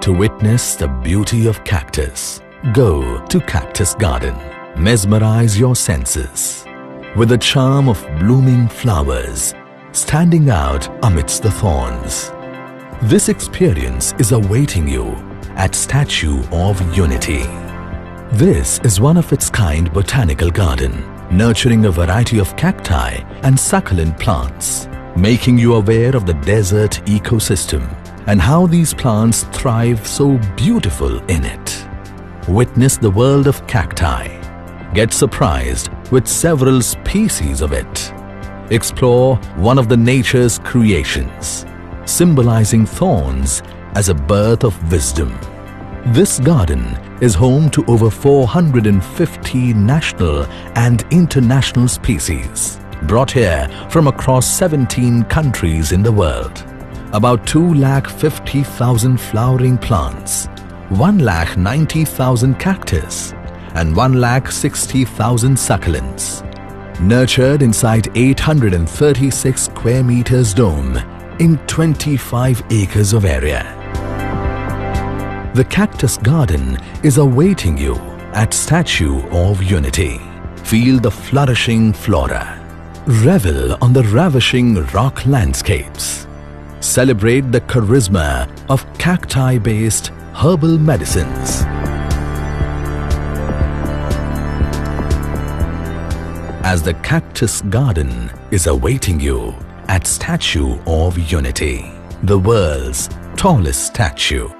To witness the beauty of cactus, go to Cactus Garden. Mesmerize your senses with the charm of blooming flowers standing out amidst the thorns. This experience is awaiting you at Statue of Unity. This is one of its kind botanical garden, nurturing a variety of cacti and succulent plants, making you aware of the desert ecosystem and how these plants thrive so beautiful in it. Witness the world of cacti. Get surprised with several species of it. Explore one of the nature's creations, symbolizing thorns as a birth of wisdom. This garden is home to over 450 national and international species, brought here from across 17 countries in the world. About 250,000 flowering plants, 190,000 cactus, and 160,000 succulents, nurtured inside 836 square meters dome in 25 acres of area. The Cactus Garden is awaiting you at Statue of Unity. Feel the flourishing flora. Revel on the ravishing rock landscapes. Celebrate the charisma of cacti-based herbal medicines. As the Cactus Garden is awaiting you at Statue of Unity, the world's tallest statue.